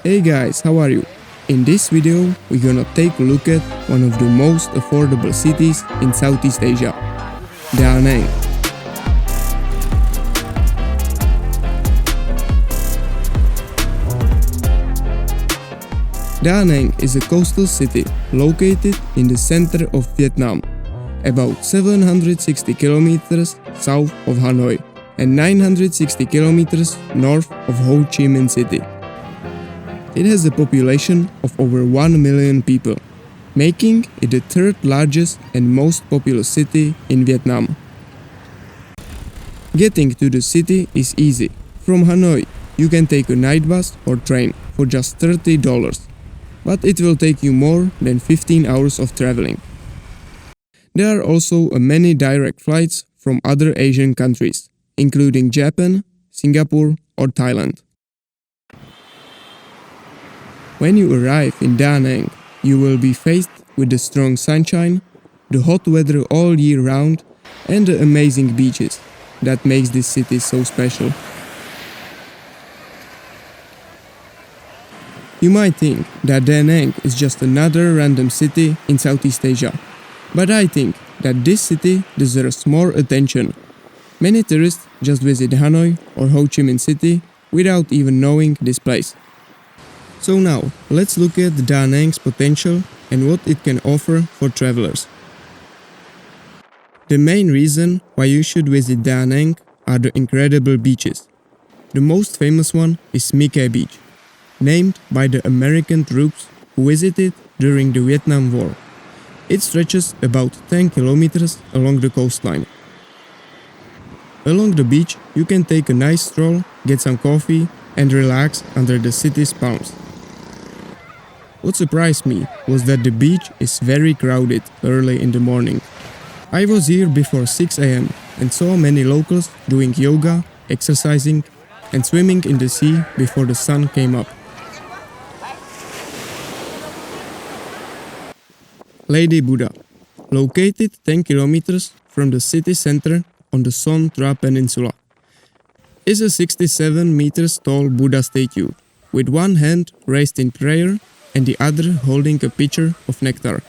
Hey guys, how are you? In this video, we're gonna take a look at one of the most affordable cities in Southeast Asia, Da Nang. Da Nang is a coastal city located in the center of Vietnam, about 760 kilometers south of Hanoi and 960 kilometers north of Ho Chi Minh City. It has a population of over 1 million people, making it the third largest and most populous city in Vietnam. Getting to the city is easy. From Hanoi, you can take a night bus or train for just $30, but it will take you more than 15 hours of traveling. There are also many direct flights from other Asian countries, including Japan, Singapore, or Thailand. When you arrive in Da Nang, you will be faced with the strong sunshine, the hot weather all year round, and the amazing beaches that makes this city so special. You might think that Da Nang is just another random city in Southeast Asia, but I think that this city deserves more attention. Many tourists just visit Hanoi or Ho Chi Minh City without even knowing this place. So now, let's look at Da Nang's potential and what it can offer for travelers. The main reason why you should visit Da Nang are the incredible beaches. The most famous one is Mik Beach, named by the American troops who visited during the Vietnam War. It stretches about 10 kilometers along the coastline. Along the beach, you can take a nice stroll, get some coffee, and relax under the city's palms. What surprised me was that the beach is very crowded early in the morning. I was here before 6 a.m. and saw many locals doing yoga, exercising, and swimming in the sea before the sun came up. Lady Buddha, located 10 kilometers from the city center on the Son Tra Peninsula, is a 67 meters tall Buddha statue with one hand raised in prayer and the other holding a pitcher of nectar.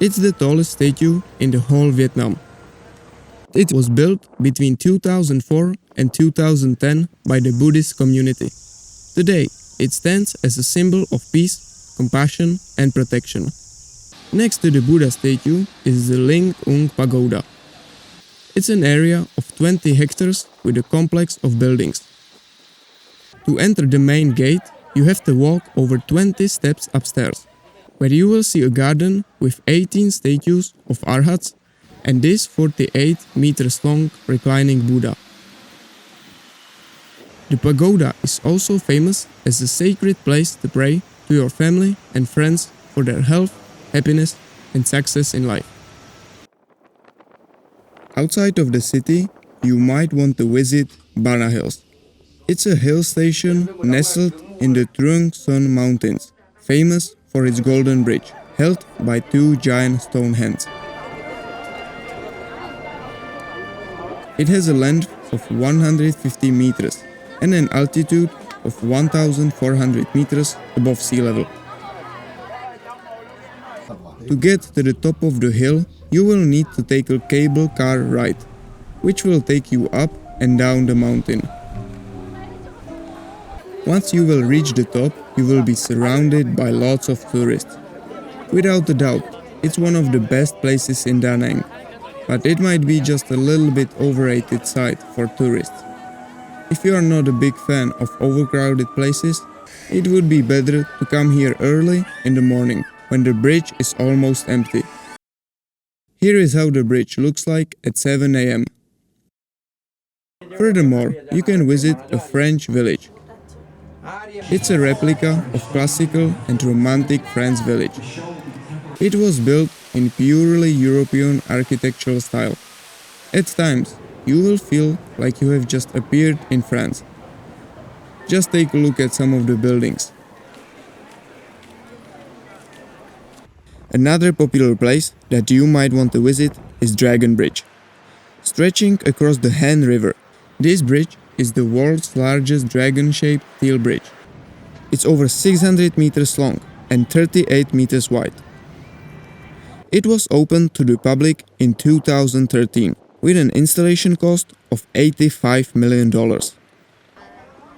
It's the tallest statue in the whole Vietnam. It was built between 2004 and 2010 by the Buddhist community. Today, it stands as a symbol of peace, compassion, and protection. Next to the Buddha statue is the Ling Ung Pagoda. It's an area of 20 hectares with a complex of buildings. To enter the main gate, you have to walk over 20 steps upstairs, where you will see a garden with 18 statues of arhats and this 48 meters long reclining Buddha. The pagoda is also famous as a sacred place to pray to your family and friends for their health, happiness, and success in life. Outside of the city, you might want to visit Khanh Hills. It's a hill station nestled in the Truong Son Mountains, famous for its golden bridge, held by two giant stone hands. It has a length of 150 meters and an altitude of 1,400 meters above sea level. To get to the top of the hill, you will need to take a cable car ride, which will take you up and down the mountain. Once you will reach the top, you will be surrounded by lots of tourists. Without a doubt, it's one of the best places in Da Nang, but it might be just a little bit overrated site for tourists. If you are not a big fan of overcrowded places, it would be better to come here early in the morning when the bridge is almost empty. Here is how the bridge looks like at 7 a.m. Furthermore, you can visit a French village. It's a replica of classical and romantic French village. It was built in purely European architectural style. At times, you will feel like you have just appeared in France. Just take a look at some of the buildings. Another popular place that you might want to visit is Dragon Bridge. Stretching across the Han River, this bridge is the world's largest dragon-shaped steel bridge. It's over 600 meters long and 38 meters wide. It was opened to the public in 2013 with an installation cost of $85 million.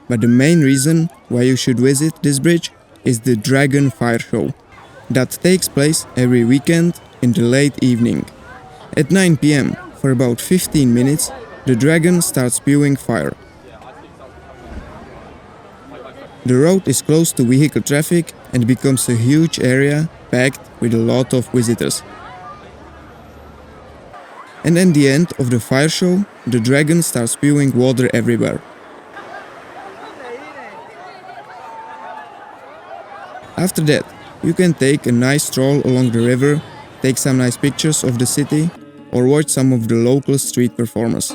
But the main reason why you should visit this bridge is the Dragon Fire Show that takes place every weekend in the late evening. At 9 p.m., for about 15 minutes, the dragon starts spewing fire. The road is closed to vehicle traffic and becomes a huge area packed with a lot of visitors. And at the end of the fire show, the dragon starts spewing water everywhere. After that, you can take a nice stroll along the river, take some nice pictures of the city, or watch some of the local street performers.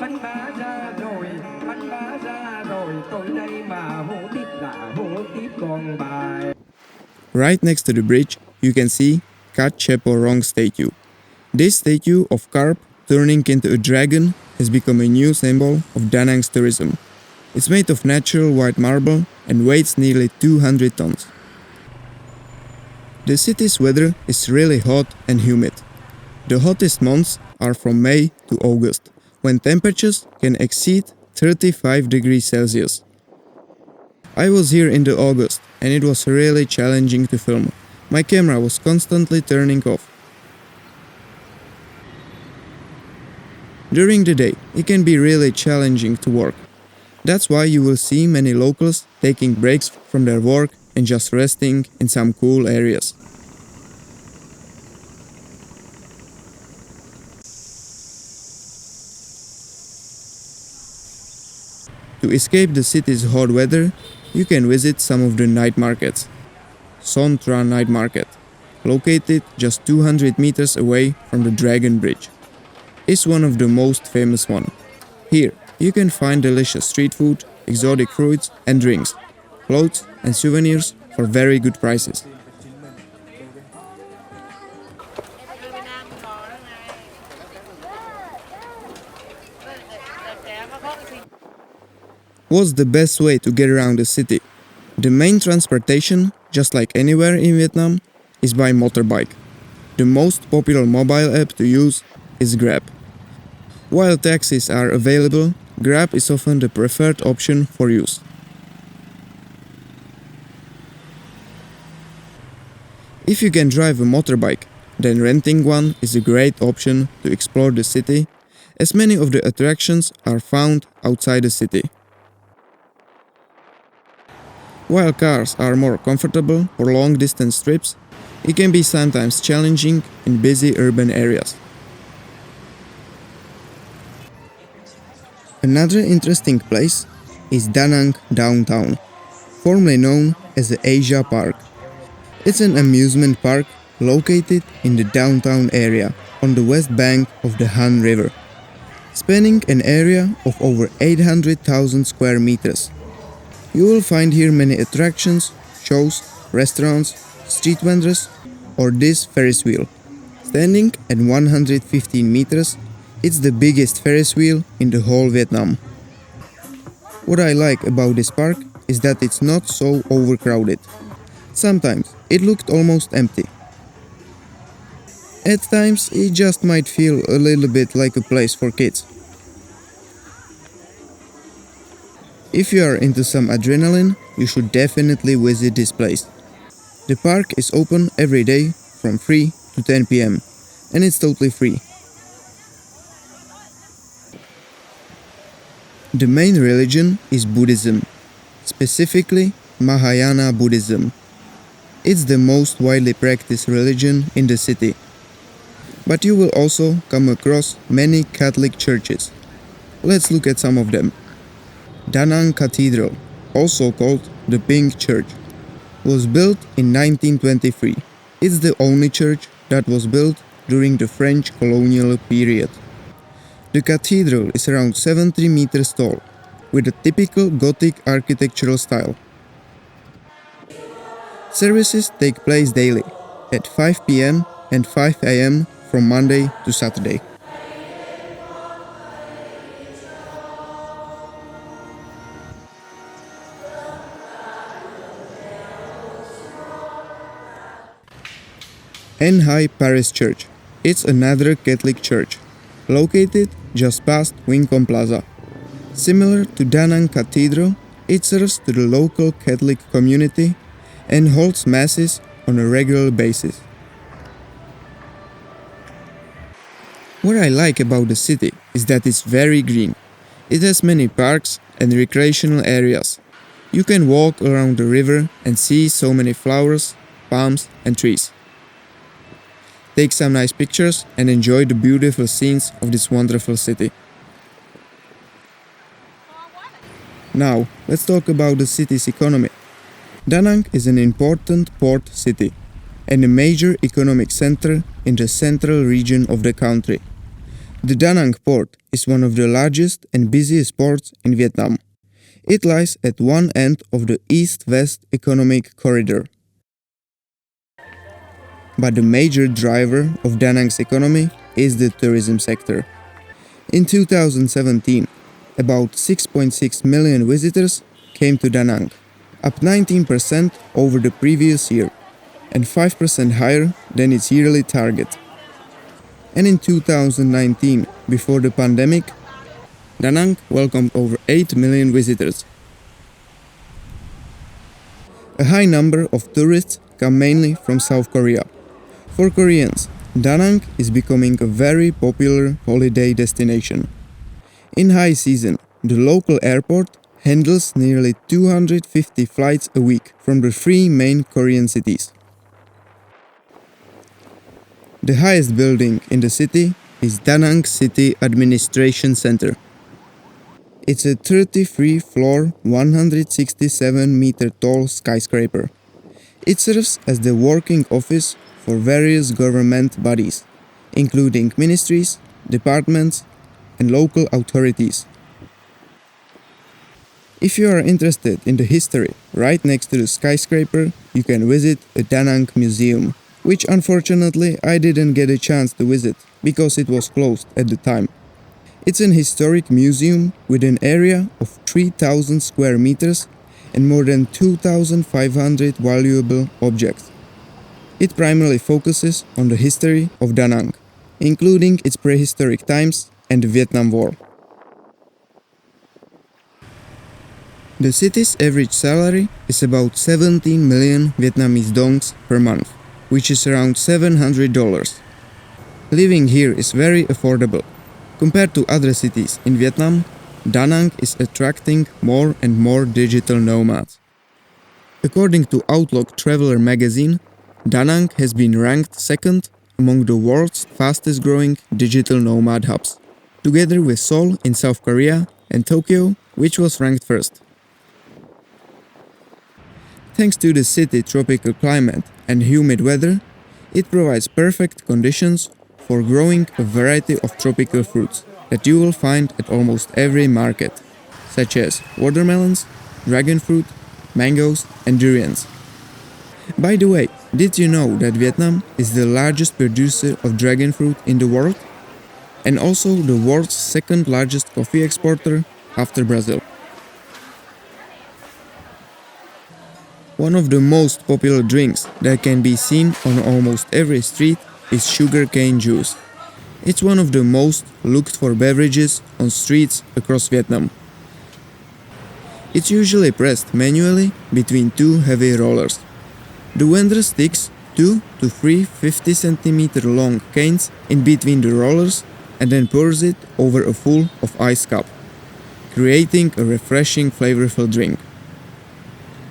Right next to the bridge, you can see Chong Statue. This statue of carp turning into a dragon has become a new symbol of Da Nang's tourism. It's made of natural white marble and weighs nearly 200 tons. The city's weather is really hot and humid. The hottest months are from May to August, when temperatures can exceed 35 degrees Celsius. I was here in the August and it was really challenging to film. My camera was constantly turning off. During the day, it can be really challenging to work. That's why you will see many locals taking breaks from their work and just resting in some cool areas. To escape the city's hot weather, you can visit some of the night markets. Son Tra Night Market, located just 200 meters away from the Dragon Bridge, is one of the most famous ones. Here, you can find delicious street food, exotic fruits and drinks, clothes and souvenirs for very good prices. What's the best way to get around the city? The main transportation, just like anywhere in Vietnam, is by motorbike. The most popular mobile app to use is Grab. While taxis are available, Grab is often the preferred option for use. If you can drive a motorbike, then renting one is a great option to explore the city, as many of the attractions are found outside the city. While cars are more comfortable for long-distance trips, it can be sometimes challenging in busy urban areas. Another interesting place is Da Nang Downtown, formerly known as the Asia Park. It's an amusement park located in the downtown area on the west bank of the Han River, spanning an area of over 800,000 square meters. You will find here many attractions, shows, restaurants, street vendors, or this Ferris wheel. Standing at 115 meters, it's the biggest Ferris wheel in the whole Vietnam. What I like about this park is that it's not so overcrowded. Sometimes it looked almost empty. At times it just might feel a little bit like a place for kids. If you are into some adrenaline, you should definitely visit this place. The park is open every day from 3 to 10 p.m. and it's totally free. The main religion is Buddhism, specifically Mahayana Buddhism. It's the most widely practiced religion in the city. But you will also come across many Catholic churches. Let's look at some of them. Da Nang Cathedral, also called the Pink Church, was built in 1923. It's the only church that was built during the French colonial period. The cathedral is around 70 meters tall, with a typical Gothic architectural style. Services take place daily, at 5 p.m. and 5 a.m. from Monday to Saturday. Hanoi Parish Church. It's another Catholic church, located just past Wincom Plaza. Similar to Da Nang Cathedral, it serves to the local Catholic community and holds masses on a regular basis. What I like about the city is that it's very green. It has many parks and recreational areas. You can walk around the river and see so many flowers, palms and trees. Take some nice pictures and enjoy the beautiful scenes of this wonderful city. Now, let's talk about the city's economy. Da Nang is an important port city and a major economic center in the central region of the country. The Da Nang port is one of the largest and busiest ports in Vietnam. It lies at one end of the east-west economic corridor. But the major driver of Da Nang's economy is the tourism sector. In 2017, about 6.6 million visitors came to Da Nang, up 19% over the previous year, and 5% higher than its yearly target. And in 2019, before the pandemic, Da Nang welcomed over 8 million visitors. A high number of tourists come mainly from South Korea. For Koreans, Da Nang is becoming a very popular holiday destination. In high season, the local airport handles nearly 250 flights a week from the three main Korean cities. The highest building in the city is Da Nang City Administration Center. It's a 33-floor, 167-meter tall skyscraper. It serves as the working office for various government bodies, including ministries, departments, and local authorities. If you are interested in the history, right next to the skyscraper, you can visit a Da Nang Museum, which unfortunately I didn't get a chance to visit because it was closed at the time. It's an historic museum with an area of 3,000 square meters and more than 2,500 valuable objects. It primarily focuses on the history of Da Nang, including its prehistoric times and the Vietnam War. The city's average salary is about 17 million Vietnamese dongs per month, which is around $700. Living here is very affordable. Compared to other cities in Vietnam, Da Nang is attracting more and more digital nomads. According to Outlook Traveler magazine, Da Nang has been ranked second among the world's fastest growing digital nomad hubs, together with Seoul in South Korea and Tokyo, which was ranked first. Thanks to the city's tropical climate and humid weather, it provides perfect conditions for growing a variety of tropical fruits that you will find at almost every market, such as watermelons, dragon fruit, mangoes, and durians. By the way, did you know that Vietnam is the largest producer of dragon fruit in the world? And also the world's second largest coffee exporter after Brazil. One of the most popular drinks that can be seen on almost every street is sugarcane juice. It's one of the most looked for beverages on streets across Vietnam. It's usually pressed manually between two heavy rollers. The vendor sticks 2 to 3 50 cm long canes in between the rollers and then pours it over a full of ice cup, creating a refreshing flavorful drink.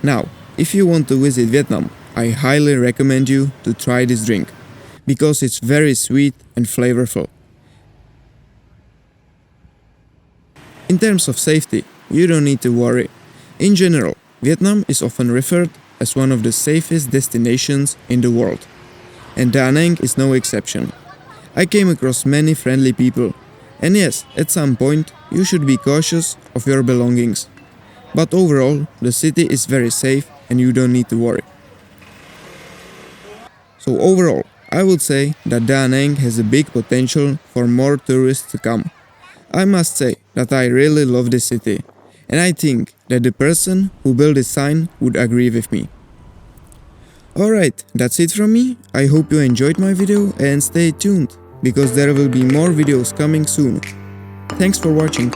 Now, if you want to visit Vietnam, I highly recommend you to try this drink, because it's very sweet and flavorful. In terms of safety, you don't need to worry. In general, Vietnam is often referred as one of the safest destinations in the world, and Da Nang is no exception. I came across many friendly people, and yes, at some point you should be cautious of your belongings. But overall, the city is very safe and you don't need to worry. So overall, I would say that Da Nang has a big potential for more tourists to come. I must say that I really love this city, and I think that the person who built this sign would agree with me. Alright, that's it from me. I hope you enjoyed my video and stay tuned, because there will be more videos coming soon. Thanks for watching.